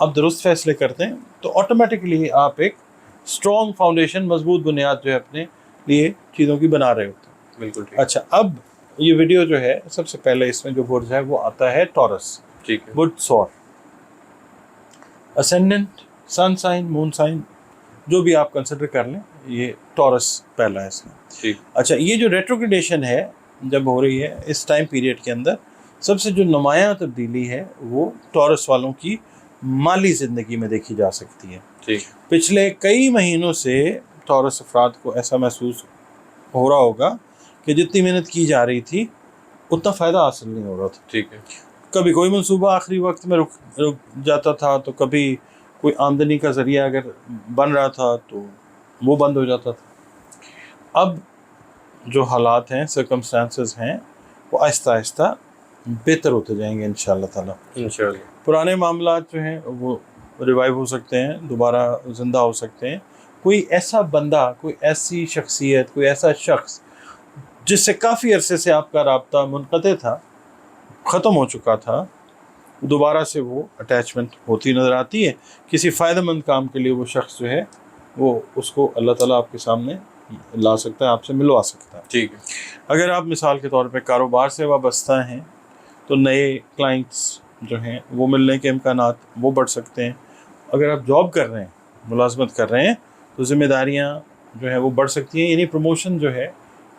آپ درست فیصلے کرتے ہیں تو آٹومیٹکلی آپ ایک اسٹرانگ فاؤنڈیشن، مضبوط بنیاد جو ہے اپنے لیے چیزوں کی بنا رہے ہوتے ہیں. بالکل ٹھیک. اچھا، اب یہ ویڈیو جو ہے سب سے پہلے اس میں جو برج ہے وہ آتا ہے ٹورس. ٹھیک ہے. برج سور، اسینڈنٹ، سن سائن، مون سائن، جو بھی آپ کنسیڈر کر لیں، یہ ٹورس پہلا ہے اس میں. ٹھیک. اچھا، یہ جو ریٹروگریڈیشن ہے جب ہو رہی ہے اس ٹائم پیریڈ کے اندر، سب سے جو نمایاں تبدیلی ہے وہ ٹورس والوں کی مالی زندگی میں دیکھی جا سکتی ہے. ٹھیک. پچھلے کئی مہینوں سے ٹورس افراد کو ایسا محسوس ہو رہا ہوگا کہ جتنی محنت کی جا رہی تھی اتنا فائدہ حاصل نہیں ہو رہا تھا. ٹھیک ہے. کبھی کوئی منصوبہ آخری وقت میں رک جاتا تھا، تو کبھی کوئی آمدنی کا ذریعہ اگر بن رہا تھا تو وہ بند ہو جاتا تھا. اب جو حالات ہیں، سرکمسٹانسز ہیں، وہ آہستہ آہستہ بہتر ہوتے جائیں گے انشاءاللہ تعالیٰ. انشاءاللہ. پرانے معاملات جو ہیں وہ ریوائیو ہو سکتے ہیں، دوبارہ زندہ ہو سکتے ہیں. کوئی ایسا بندہ، کوئی ایسی شخصیت، کوئی ایسا شخص جس سے کافی عرصے سے آپ کا رابطہ منقطع تھا، ختم ہو چکا تھا، دوبارہ سے وہ اٹیچمنٹ ہوتی نظر آتی ہے. کسی فائدہ مند کام کے لیے وہ شخص جو ہے وہ اس کو اللہ تعالیٰ آپ کے سامنے لا سکتا ہے، آپ سے ملوا سکتا ہے. ٹھیک ہے. اگر آپ مثال کے طور پہ کاروبار سے وابستہ ہیں تو نئے کلائنٹس جو ہیں وہ ملنے کے امکانات وہ بڑھ سکتے ہیں. اگر آپ جاب کر رہے ہیں، ملازمت کر رہے ہیں، تو ذمہ داریاں جو ہیں وہ بڑھ سکتی ہیں، یعنی پروموشن جو ہے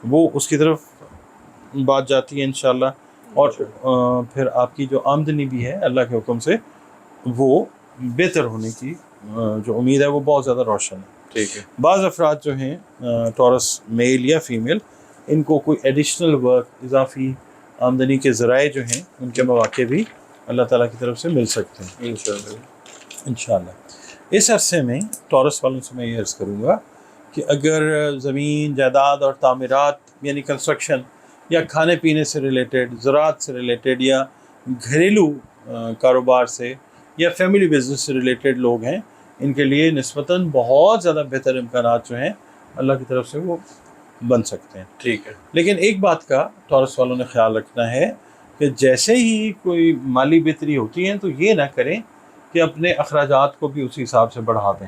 وہ اس کی طرف بات جاتی ہے انشاءاللہ. اور پھر آپ کی جو آمدنی بھی ہے اللہ کے حکم سے وہ بہتر ہونے کی جو امید ہے وہ بہت زیادہ روشن ہے. ٹھیک ہے. بعض افراد جو ہیں ٹورس میل یا فیمیل، ان کو کوئی ایڈیشنل ورک، اضافی آمدنی کے ذرائع جو ہیں ان کے مواقع بھی اللہ تعالیٰ کی طرف سے مل سکتے ہیں انشاءاللہ. اس عرصے میں ٹورس والوں سے میں یہ عرض کروں گا کہ اگر زمین، جائیداد اور تعمیرات یعنی کنسٹرکشن، یا کھانے پینے سے ریلیٹڈ، زراعت سے ریلیٹڈ، یا گھریلو کاروبار سے یا فیملی بزنس سے ریلیٹڈ لوگ ہیں، ان کے لیے نسبتاً بہت زیادہ بہتر امکانات جو ہیں اللہ کی طرف سے وہ بن سکتے ہیں. ٹھیک ہے. لیکن ایک بات کا ٹورس والوں نے خیال رکھنا ہے کہ جیسے ہی کوئی مالی بہتری ہوتی ہے تو یہ نہ کریں کہ اپنے اخراجات کو بھی اسی حساب سے بڑھا دیں.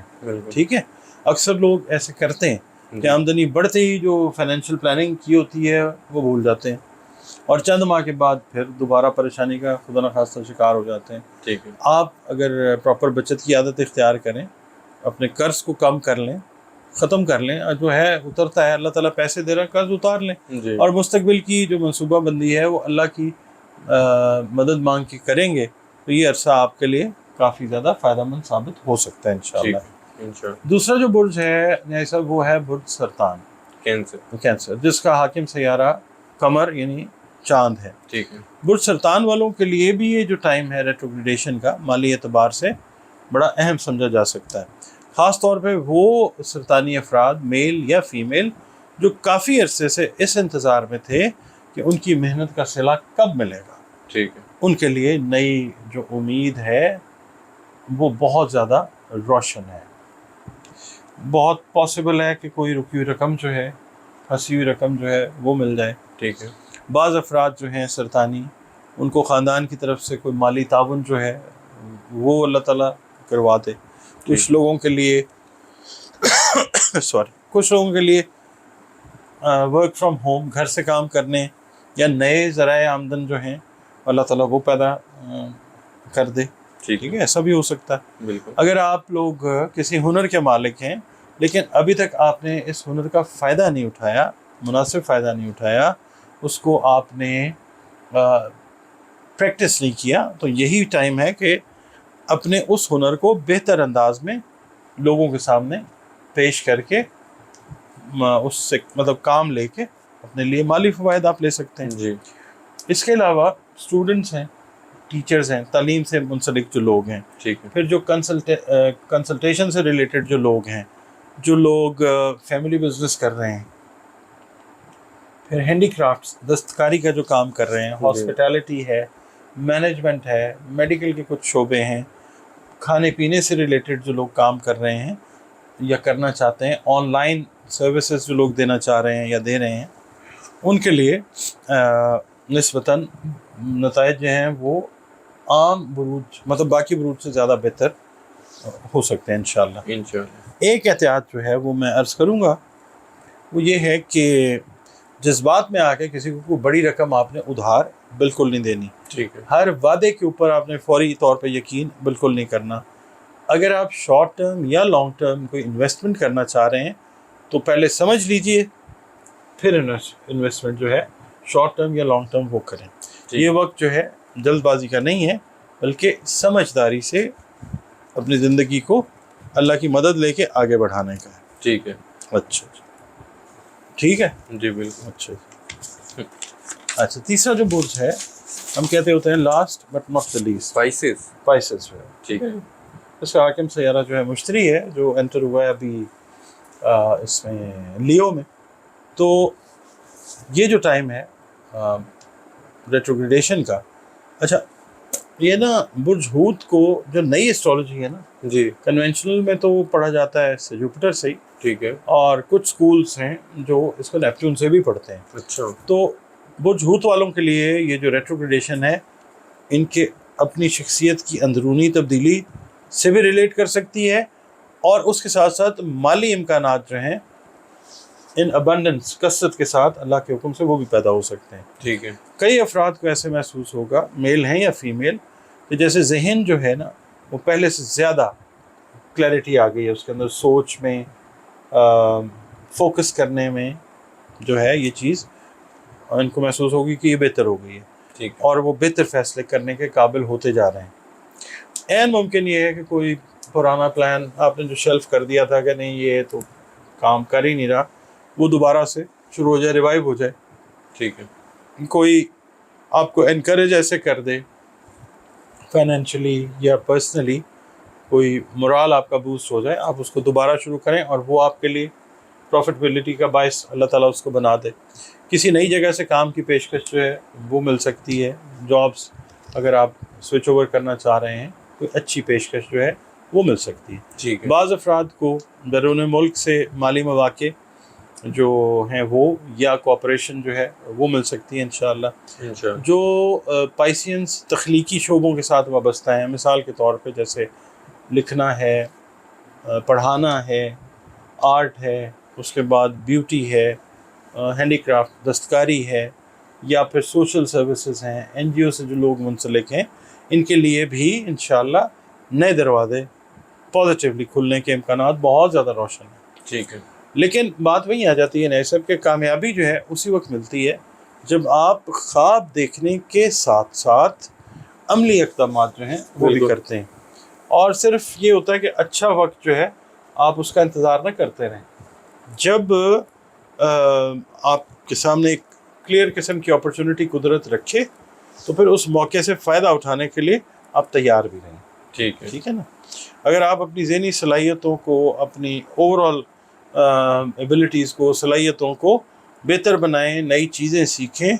ٹھیک ہے. اکثر لوگ ایسے کرتے ہیں کہ آمدنی بڑھتے ہی جو فائنینشیل پلاننگ کی ہوتی ہے وہ بھول جاتے ہیں، اور چند ماہ کے بعد پھر دوبارہ پریشانی کا خدا نخواستہ شکار ہو جاتے ہیں. ٹھیک ہے. آپ اگر پراپر بچت کی عادت اختیار کریں، اپنے قرض کو کم کر لیں، ختم کر لیں، جو ہے اترتا ہے، اللہ تعالیٰ پیسے دے رہا ہے، قرض اتار لیں، اور مستقبل کی جو منصوبہ بندی ہے وہ اللہ کی مدد مانگ کے کریں گے تو یہ عرصہ آپ کے لیے کافی زیادہ فائدہ مند ثابت ہو سکتا ہے انشاءاللہ. دوسرا جو برج ہے نیائی صاحب وہ ہے برج سرطان، کینسر، جس کا حاکم سیارہ قمر یعنی چاند ہے. ٹھیک ہے. برج سرطان والوں کے لیے بھی یہ جو ٹائم ہے ریٹروگریڈیشن کا مالی اعتبار سے بڑا اہم سمجھا جا سکتا ہے، خاص طور پہ وہ سرطانی افراد میل یا فیمیل جو کافی عرصے سے اس انتظار میں تھے کہ ان کی محنت کا صلہ کب ملے گا. ٹھیک ہے. ان کے لیے نئی جو امید ہے وہ بہت زیادہ روشن ہے. بہت پاسبل ہے کہ کوئی رکی ہوئی رقم جو ہے، پھنسی ہوئی رقم جو ہے وہ مل جائے. ٹھیک ہے. بعض افراد جو ہیں سرطانی، ان کو خاندان کی طرف سے کوئی مالی تعاون جو ہے وہ اللہ تعالیٰ کروا دے. کچھ لوگوں کے لیے کچھ لوگوں کے لیے ورک فرام ہوم، گھر سے کام کرنے یا نئے ذرائع آمدن جو ہیں اللہ تعالیٰ وہ پیدا کر دے. ٹھیک ہے، ایسا بھی ہو سکتا ہے. بالکل. اگر آپ لوگ کسی ہنر کے مالک ہیں لیکن ابھی تک آپ نے اس ہنر کا فائدہ نہیں اٹھایا، مناسب فائدہ نہیں اٹھایا، اس کو آپ نے پریکٹس نہیں کیا، تو یہی ٹائم ہے کہ اپنے اس ہنر کو بہتر انداز میں لوگوں کے سامنے پیش کر کے اس سے مطلب کام لے کے اپنے لیے مالی فوائد آپ لے سکتے ہیں. جی. اس کے علاوہ اسٹوڈنٹس ہیں، ٹیچرز ہیں، تعلیم سے منسلک جو لوگ ہیں، ٹھیک ہے. پھر جو کنسلٹیشن سے ریلیٹڈ جو لوگ ہیں، جو لوگ فیملی بزنس کر رہے ہیں، پھر ہینڈی کرافٹس، دستکاری کا جو کام کر رہے ہیں، ہاسپٹیلٹی ہے، مینجمنٹ ہے، میڈیکل کے کچھ شعبے ہیں، کھانے پینے سے ریلیٹڈ جو لوگ کام کر رہے ہیں یا کرنا چاہتے ہیں، آن لائن سروسز جو لوگ دینا چاہ رہے ہیں یا دے رہے ہیں، ان کے لیے نسبتاً نتائج جو ہیں وہ عام بروج مطلب باقی بروج سے زیادہ بہتر ہو سکتے ہیں انشاءاللہ۔ انشاءاللہ۔ ایک احتیاط جو ہے وہ میں عرض کروں گا، وہ یہ ہے کہ جذبات میں آ کے کسی کو کوئی بڑی رقم آپ نے ادھار بالکل نہیں دینی۔ ٹھیک ہے۔ ہر وعدے کے اوپر آپ نے فوری طور پہ یقین بالکل نہیں کرنا۔ اگر آپ شارٹ ٹرم یا لانگ ٹرم کوئی انویسٹمنٹ کرنا چاہ رہے ہیں تو پہلے سمجھ لیجئے، پھر انویسٹمنٹ جو ہے شارٹ ٹرم یا لانگ ٹرم وہ کریں۔ یہ وقت جو ہے جلد بازی کا نہیں ہے، بلکہ سمجھداری سے اپنی زندگی کو اللہ کی مدد لے کے آگے بڑھانے کا ہے۔ ٹھیک ہے۔ اچھا ٹھیک ہے جی بالکل۔ اچھا تیسرا جو برج ہے ہم کہتے ہوتے ہیں last but not the least, spices جو ہے، ٹھیک ہے۔ اس کا حاکم سیارہ جو ہے مشتری ہے، جو انٹر ہوا ہے ابھی اس میں لیو میں۔ تو یہ جو ٹائم ہے ریٹروگریڈیشن کا، اچھا یہ نا برج ہوت کو جو نئی اسٹرالوجی ہے نا، جی کنونشنل میں تو وہ پڑھا جاتا ہے جوپیٹر سے ہی، ٹھیک ہے۔ اور کچھ سکولز ہیں جو اس کو نیپچون سے بھی پڑھتے ہیں۔ اچھا۔ تو برج ہوت والوں کے لیے یہ جو ریٹروگریڈیشن ہے، ان کے اپنی شخصیت کی اندرونی تبدیلی سے بھی ریلیٹ کر سکتی ہے، اور اس کے ساتھ ساتھ مالی امکانات جو ہیں ان ابنڈنس، کثرت کے ساتھ اللہ کے حکم سے وہ بھی پیدا ہو سکتے ہیں۔ ٹھیک ہے۔ کئی افراد کو ایسے محسوس ہوگا، میل ہیں یا فیمیل، کہ جیسے ذہن جو ہے نا وہ پہلے سے زیادہ کلیئرٹی آ گئی ہے اس کے اندر، سوچ میں، فوکس کرنے میں جو ہے یہ چیز ان کو محسوس ہوگی کہ یہ بہتر ہو گئی ہے، ٹھیک ہے۔ اور وہ بہتر فیصلے کرنے کے قابل ہوتے جا رہے ہیں۔ عین ممکن یہ ہے کہ کوئی پرانا پلان آپ نے جو شیلف کر دیا تھا کہ نہیں یہ تو کام کر ہی نہیں رہا، وہ دوبارہ سے شروع ہو جائے، ریوائیو ہو جائے۔ ٹھیک ہے۔ کوئی آپ کو انکریج ایسے کر دے فائنینشلی یا پرسنلی، کوئی مورال آپ کا بوسٹ ہو جائے، آپ اس کو دوبارہ شروع کریں، اور وہ آپ کے لیے پروفٹیبلٹی کا باعث اللہ تعالیٰ اس کو بنا دے۔ کسی نئی جگہ سے کام کی پیشکش جو ہے وہ مل سکتی ہے، جابس اگر آپ سوئچ اوور کرنا چاہ رہے ہیں، کوئی اچھی پیشکش جو ہے وہ مل سکتی ہے۔ ٹھیک ہے۔ بعض افراد کو بیرون ملک سے مالی مواقع جو ہیں وہ یا کوآپریشن جو ہے وہ مل سکتی ہے انشاءاللہ۔ جو پائسینس تخلیقی شعبوں کے ساتھ وابستہ ہیں، مثال کے طور پہ جیسے لکھنا ہے، پڑھانا ہے، آرٹ ہے، اس کے بعد بیوٹی ہے، ہینڈی کرافٹ دستکاری ہے، یا پھر سوشل سروسز ہیں، این جی او سے جو لوگ منسلک ہیں، ان کے لیے بھی انشاءاللہ نئے دروازے پازیٹیولی کھلنے کے امکانات بہت زیادہ روشن ہیں۔ ٹھیک ہے۔ لیکن بات وہی آ جاتی ہے نہیں سب کہ کامیابی جو ہے اسی وقت ملتی ہے جب آپ خواب دیکھنے کے ساتھ ساتھ عملی اقدامات جو ہیں وہ بھی کرتے ہیں، اور صرف یہ ہوتا ہے کہ اچھا وقت جو ہے آپ اس کا انتظار نہ کرتے رہیں۔ جب آپ کے سامنے ایک کلیئر قسم کی اپرچونٹی قدرت رکھے تو پھر اس موقع سے فائدہ اٹھانے کے لیے آپ تیار بھی رہیں۔ ٹھیک ہے نا؟ اگر آپ اپنی ذہنی صلاحیتوں کو، اپنی اوور آل ایبلٹیز کو، صلاحیتوں کو بہتر بنائیں، نئی چیزیں سیکھیں،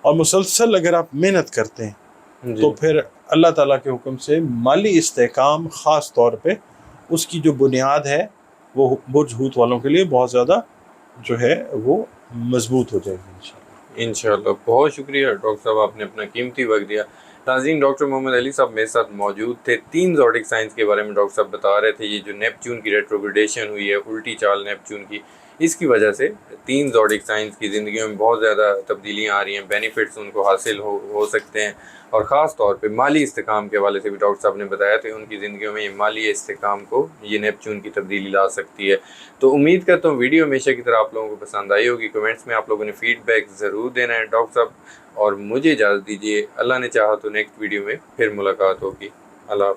اور مسلسل اگر آپ محنت کرتے ہیں تو پھر اللہ تعالیٰ کے حکم سے مالی استحکام، خاص طور پہ اس کی جو بنیاد ہے وہ برج ہوت والوں کے لیے بہت زیادہ جو ہے وہ مضبوط ہو جائے گی انشاءاللہ۔ بہت شکریہ ڈاکٹر صاحب، آپ نے اپنا قیمتی وقت دیا۔ ناظرین، ڈاکٹر محمد علی صاحب میرے ساتھ موجود تھے۔ 3 زوڈک سائنس کے بارے میں ڈاکٹر صاحب بتا رہے تھے۔ یہ جو نیپچون کی ریٹروگریڈیشن ہوئی ہے، الٹی چال نیپچون کی، اس کی وجہ سے 3 زوڈک سائنس کی زندگیوں میں بہت زیادہ تبدیلیاں آ رہی ہیں، بینیفٹس ان کو حاصل ہو سکتے ہیں، اور خاص طور پہ مالی استحکام کے حوالے سے بھی ڈاکٹر صاحب نے بتایا تھا ان کی زندگیوں میں یہ مالی استحکام کو یہ نیپچون کی تبدیلی لا سکتی ہے۔ تو امید کرتا ہوں ویڈیو ہمیشہ کی طرح آپ لوگوں کو پسند آئی ہوگی۔ کمنٹس میں آپ لوگوں نے فیڈ بیک ضرور دینا ہے ڈاکٹر صاحب، اور مجھے اجازت دیجیے، اللہ نے چاہا تو نیکسٹ ویڈیو میں پھر ملاقات ہوگی۔ اللہ حافظ۔